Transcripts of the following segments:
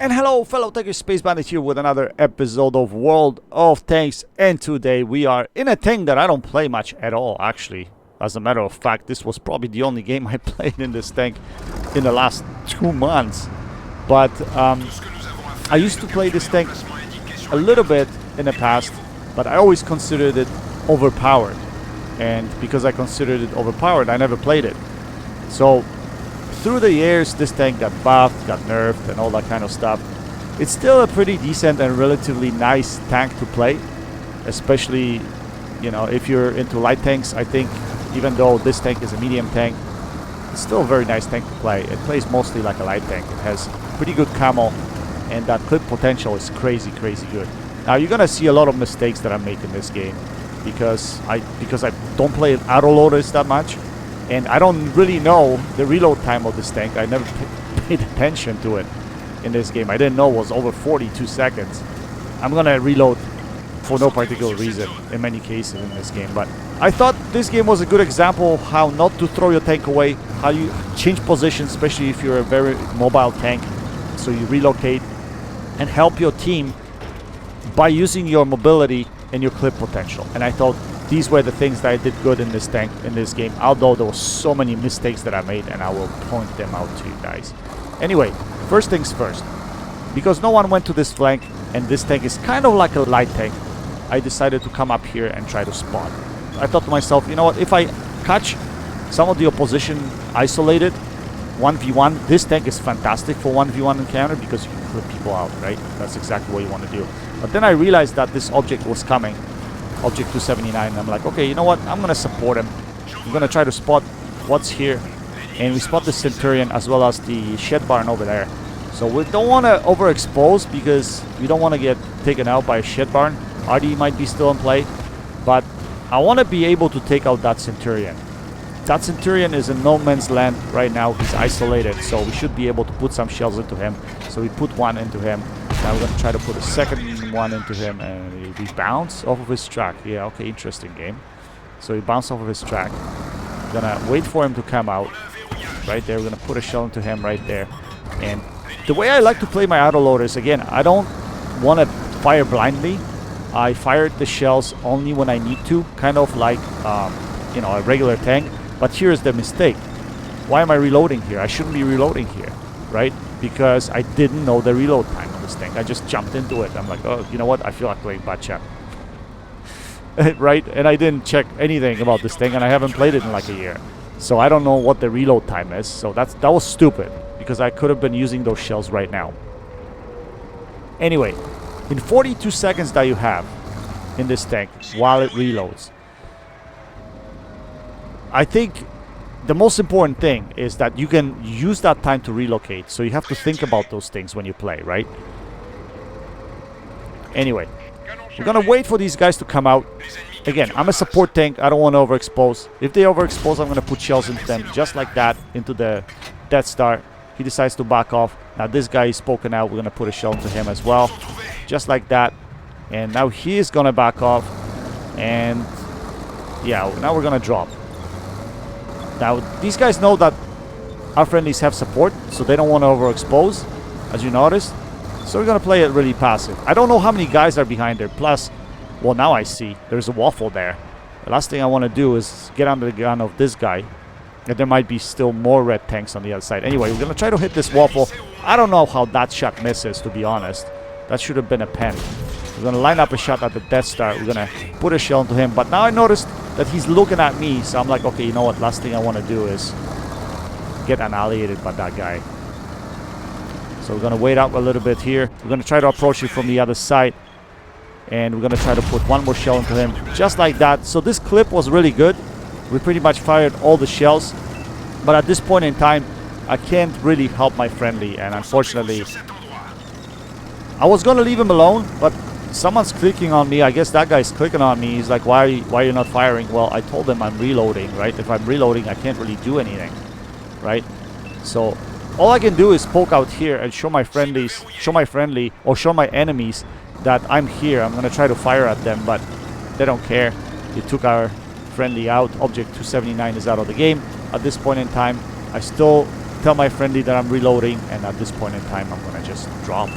And hello fellow Techers, Space Bandit here with another episode of World of Tanks, and today we are in a tank that I don't play much at all actually. As a matter of fact, this was probably the only game I played in this tank in the last 2 months. But I used to play this tank a little bit in the past, but I always considered it overpowered. And because I considered it overpowered, I never played it. So through the years, this tank got buffed, got nerfed, and all that kind of stuff. It's still a pretty decent and relatively nice tank to play, especially, you know, if you're into light tanks. I think even though this tank is a medium tank, it's still a very nice tank to play. It plays mostly like a light tank. It has pretty good camo, and that clip potential is crazy good. Now you're gonna see a lot of mistakes that I make in this game because I don't play autoloaders that much. And I don't really know the reload time of this tank. I never paid attention to it in this game. I didn't know it was over 42 seconds. I'm gonna reload for no particular reason in many cases in this game. But I thought this game was a good example of how not to throw your tank away, how you change positions, especially if you're a very mobile tank. So you relocate and help your team by using your mobility and your clip potential. And I thought these were the things that I did good in this tank, in this game, although there were so many mistakes that I made, and I will point them out to you guys. Anyway, first things first. Because no one went to this flank, and this tank is kind of like a light tank, I decided to come up here and try to spot. I thought to myself, you know what, if I catch some of the opposition isolated, 1v1, this tank is fantastic for 1v1 encounter because you can clip people out, right? That's exactly what you want to do. But then I realized that this object was coming. Object 279, and I'm like, okay, you know what, I'm gonna support him. I'm gonna try to spot what's here, and we spot the Centurion as well as the shed barn over there. So we don't want to overexpose because we don't want to get taken out by a shed barn. RD might be still in play, but I want to be able to take out that Centurion. That Centurion is in no man's land right now. He's isolated, so we should be able to put some shells into him. So we put one into him. Now we're gonna try to put a second one into him, and we bounce off of his track. Yeah, okay, interesting game. So we bounce off of his track. Gonna wait for him to come out. Right there, we're gonna put a shell into him right there. And the way I like to play my autoloaders, again, I don't want to fire blindly. I fire the shells only when I need to, kind of like you know, a regular tank. But here's the mistake. Why am I reloading here? I shouldn't be reloading here, right? Because I didn't know the reload time of this tank. I just jumped into it. I'm like, oh, you know what? I feel like playing BatChat. Right? And I didn't check anything about this thing, and I haven't played it in like a year. So I don't know what the reload time is. So that was stupid, because I could have been using those shells right now. Anyway, in 42 seconds that you have in this tank while it reloads, I think the most important thing is that you can use that time to relocate. So you have to think about those things when you play, right? Anyway, we're gonna wait for these guys to come out. Again, I'm a support tank. I don't want to overexpose. If they overexpose, I'm gonna put shells into them just like that, into the Death Star. He decides to back off. Now this guy is poking out. We're gonna put a shell into him as well, just like that. And now he is gonna back off. And yeah, now we're gonna drop. Now, these guys know that our friendlies have support, so they don't want to overexpose, as you noticed. So we're going to play it really passive. I don't know how many guys are behind there. Plus, well, now I see there's a waffle there. The last thing I want to do is get under the gun of this guy. And there might be still more red tanks on the other side. Anyway, we're going to try to hit this waffle. I don't know how that shot misses, to be honest. That should have been a pen. We're going to line up a shot at the Death Star. We're going to put a shell into him. But now I noticed that he's looking at me. So I'm like, okay, you know what? Last thing I want to do is get annihilated by that guy. So we're going to wait up a little bit here. We're going to try to approach you from the other side. And we're going to try to put one more shell into him. Just like that. So this clip was really good. We pretty much fired all the shells. But at this point in time, I can't really help my friendly. And unfortunately, I was going to leave him alone, but someone's clicking on me. I guess that guy's clicking on me. He's like, why are you not firing? Well, I told him I'm reloading, right? If I'm reloading, I can't really do anything, right? So all I can do is poke out here and show my friendly, or show my enemies that I'm here. I'm going to try to fire at them, but they don't care. They took our friendly out. Object 279 is out of the game. At this point in time, I still tell my friendly that I'm reloading, and at this point in time, I'm gonna just drop.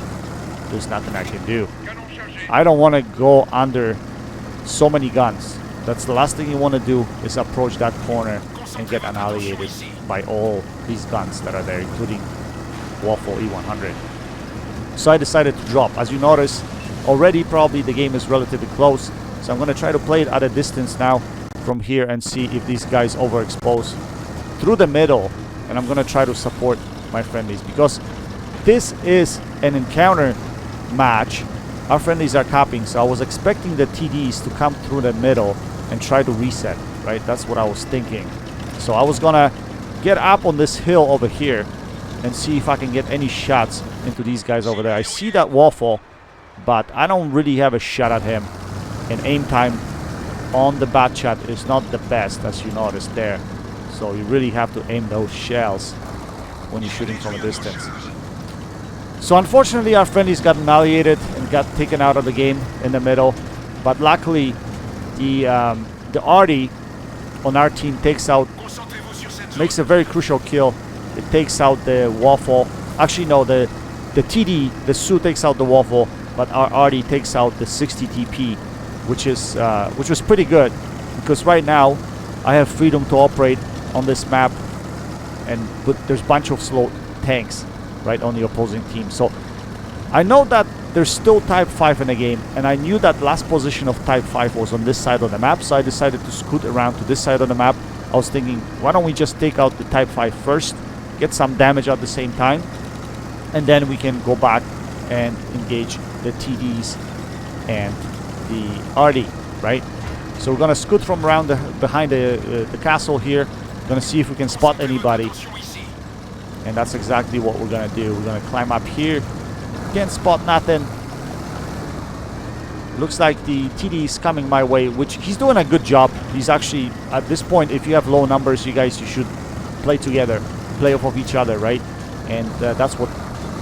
There's nothing I can do. I don't want to go under so many guns. That's the last thing you want to do, is approach that corner and get annihilated by all these guns that are there, including Waffle E100. So I decided to drop. As you notice, already probably the game is relatively close. So I'm going to try to play it at a distance now from here and see if these guys overexpose through the middle. And I'm going to try to support my friendlies, because this is an encounter match. Our friendlies are capping, so I was expecting the TDs to come through the middle and try to reset, right? That's what I was thinking. So I was gonna get up on this hill over here and see if I can get any shots into these guys over there. I see that Waffle, but I don't really have a shot at him. And aim time on the BatChat is not the best, as you noticed there. So you really have to aim those shells when you're shooting from a distance. So unfortunately, our friendlies got annihilated and got taken out of the game in the middle. But luckily, the Artie on our team makes a very crucial kill. It takes out the Waffle. Actually, no, the TD, the Su takes out the Waffle, but our Artie takes out the 60 TP, which was pretty good, because right now I have freedom to operate on this map, but there's a bunch of slow tanks right on the opposing team. So I know that there's still Type 5 in the game, and I knew that last position of Type 5 was on this side of the map, so I decided to scoot around to this side of the map. I was thinking, why don't we just take out the Type 5 first, get some damage at the same time, and then we can go back and engage the TDs and the Artie, right? So we're gonna scoot from around behind the castle here. Gonna see if we can spot anybody, and that's exactly what we're gonna do. We're gonna climb up here. Can't spot nothing. Looks like the TD is coming my way, which he's doing a good job. He's actually, at this point, if you have low numbers, you should play together, play off of each other, right? And that's what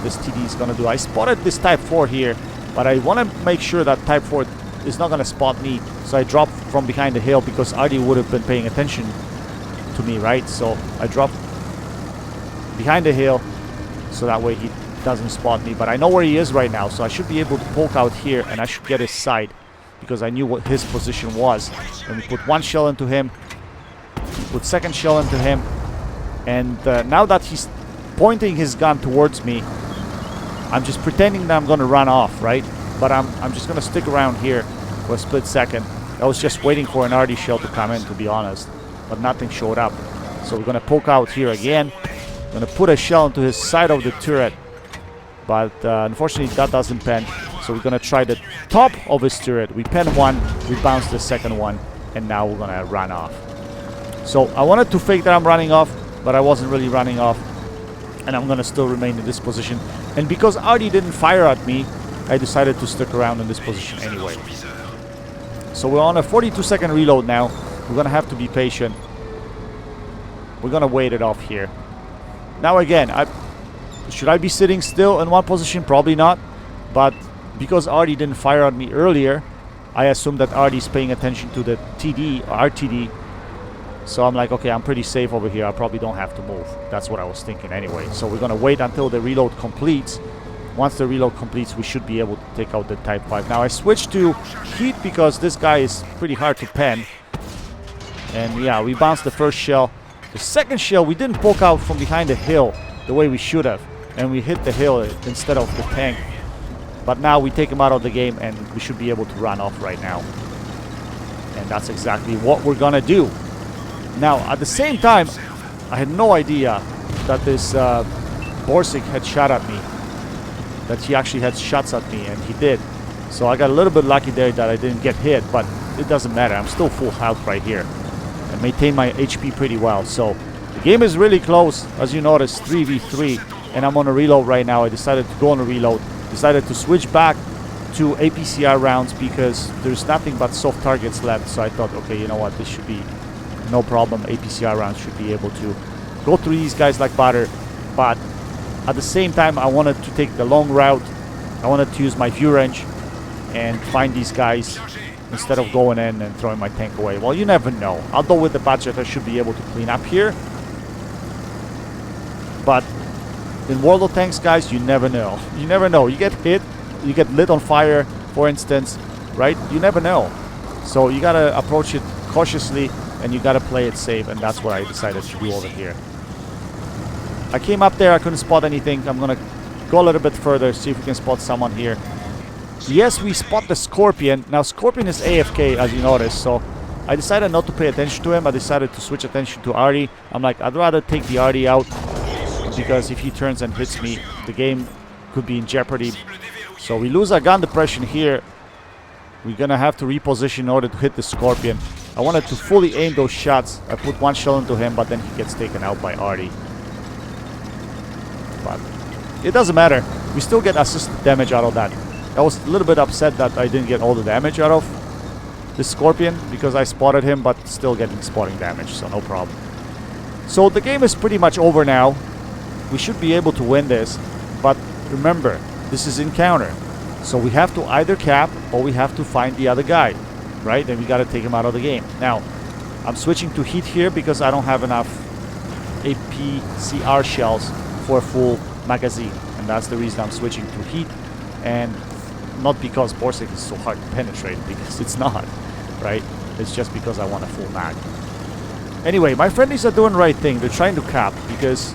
this TD is gonna do. I spotted this Type 4 here, but I want to make sure that Type 4 is not gonna spot me. So I dropped from behind the hill, because Artie would have been paying attention to me, right? So I dropped behind the hill, so that way he doesn't spot me. But I know where he is right now, so I should be able to poke out here, and I should get his side, because I knew what his position was. And we put one shell into him, put second shell into him, and now that he's pointing his gun towards me, I'm just pretending that I'm gonna run off, right? But I'm just gonna stick around here for a split second. I was just waiting for an Artie shell to come in, to be honest, but nothing showed up. So we're gonna poke out here again. Gonna put a shell into his side of the turret, but unfortunately that doesn't pen. So we're gonna try the top of his turret. We pen one, we bounce the second one, and now we're gonna run off. So I wanted to fake that I'm running off, but I wasn't really running off, and I'm gonna still remain in this position. And because Artie didn't fire at me, I decided to stick around in this position anyway. So we're on a 42-second reload now. We're gonna have to be patient. We're gonna wait it off here. Now again, should I be sitting still in one position? Probably not. But because Artie didn't fire at me earlier, I assume that Artie's paying attention to the TD, RTD. So I'm like, okay, I'm pretty safe over here. I probably don't have to move. That's what I was thinking anyway. So we're gonna wait until the reload completes. Once the reload completes, we should be able to take out the Type 5. Now I switched to Heat because this guy is pretty hard to pen. And yeah, we bounced the first shell. The second shell, we didn't poke out from behind the hill the way we should have. And we hit the hill instead of the tank. But now we take him out of the game, and we should be able to run off right now. And that's exactly what we're gonna do. Now, at the same time, I had no idea that this Borsig had shot at me. That he actually had shots at me, and he did. So I got a little bit lucky there that I didn't get hit, but it doesn't matter. I'm still full health right here. I maintain my HP pretty well. So the game is really close. As you notice, 3v3, and I'm on a reload right now. I decided to go on a reload. Decided to switch back to APCR rounds because there's nothing but soft targets left. So I thought, okay, you know what? This should be no problem. APCR rounds should be able to go through these guys like butter. But at the same time, I wanted to take the long route. I wanted to use my view range and find these guys instead of going in and throwing my tank away. Well, you never know. Although with the BatChat, I should be able to clean up here. But in World of Tanks, guys, you never know. You never know. You get hit, you get lit on fire, for instance, right? You never know. So you gotta approach it cautiously, and you gotta play it safe, and that's what I decided to do over here. I came up there, I couldn't spot anything. I'm gonna go a little bit further, see if we can spot someone here. Yes, we spot the Scorpion. Now, Scorpion is AFK, as you noticed, so I decided not to pay attention to him. I decided to switch attention to Artie. I'm like, I'd rather take the Artie out, because if he turns and hits me, the game could be in jeopardy. So we lose our gun depression here. We're gonna have to reposition in order to hit the Scorpion. I wanted to fully aim those shots. I put one shell into him, but then he gets taken out by Artie. But it doesn't matter. We still get assisted damage out of that. I was a little bit upset that I didn't get all the damage out of the Scorpion, because I spotted him, but still getting spotting damage, so no problem. So the game is pretty much over now. We should be able to win this, but remember, this is encounter. So we have to either cap or we have to find the other guy, right? And we got to take him out of the game. Now, I'm switching to heat here because I don't have enough APCR shells for a full magazine. And that's the reason I'm switching to heat, and not because Borsig is so hard to penetrate, because it's not, right? It's just because I want a full mag. Anyway, my friendlies are doing the right thing. They're trying to cap because,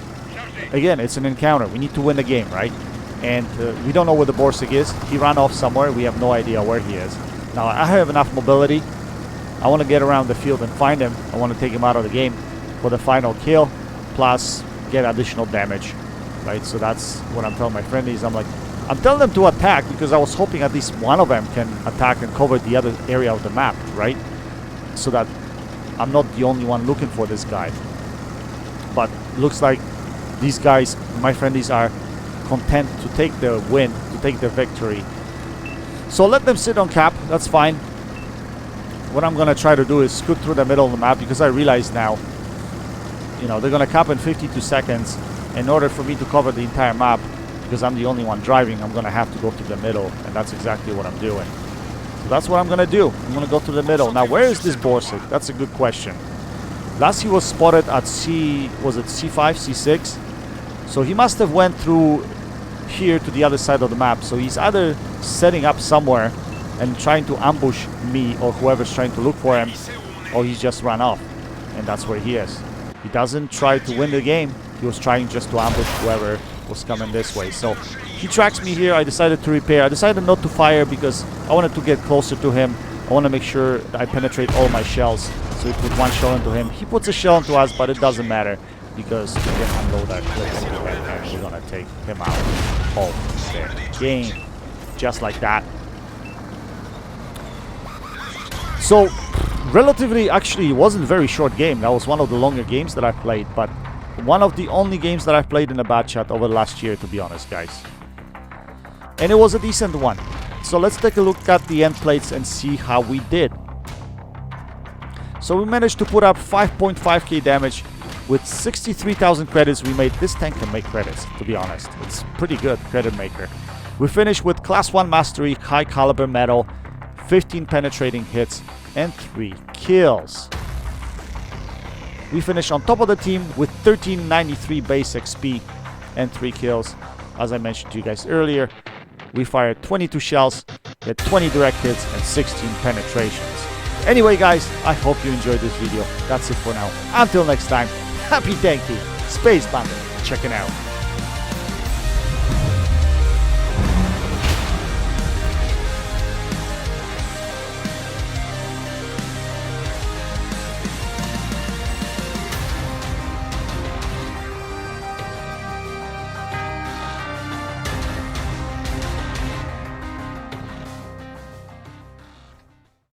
again, it's an encounter. We need to win the game, right? And we don't know where the Borsig is. He ran off somewhere. We have no idea where he is. Now, I have enough mobility. I want to get around the field and find him. I want to take him out of the game for the final kill, plus get additional damage, right? So that's what I'm telling my friendlies. I'm telling them to attack because I was hoping at least one of them can attack and cover the other area of the map, right? So that I'm not the only one looking for this guy. But looks like these guys, my friendlies, are content to take the win, to take the victory. So let them sit on cap, that's fine. What I'm gonna try to do is scoot through the middle of the map, because I realize now, you know, they're gonna cap in 52 seconds. In order for me to cover the entire map, because I'm the only one driving, I'm gonna have to go to the middle, and that's exactly what I'm doing. So that's what I'm gonna do. I'm gonna go to the middle. Now, where is this Borsig? That's a good question. Last he was spotted at was it C5, C6? So he must have went through here to the other side of the map. So he's either setting up somewhere and trying to ambush me or whoever's trying to look for him, or he's just run off, and that's where he is. He doesn't try to win the game. He was trying just to ambush whoever was coming this way. So he tracks me here. I decided to repair. I decided not to fire because I wanted to get closer to him. I want to make sure that I penetrate all my shells. So we put one shell into him. He puts a shell into us, but it doesn't matter because we can unload our clips and we're gonna take him out of the game, just like that. So relatively, actually, it wasn't a very short game. That was one of the longer games that I played, but one of the only games that I've played in the BatChat over the last year, to be honest, guys. And it was a decent one. So let's take a look at the end plates and see how we did. So we managed to put up 5.5k damage with 63,000 credits. We made this tank can make credits, to be honest. It's pretty good credit maker. We finished with class 1 mastery, high caliber metal, 15 penetrating hits, and 3 kills. We finished on top of the team with 1393 base XP and 3 kills. As I mentioned to you guys earlier, we fired 22 shells, had 20 direct hits, and 16 penetrations. Anyway, guys, I hope you enjoyed this video. That's it for now. Until next time, happy tanking, Space Bandit, checking out.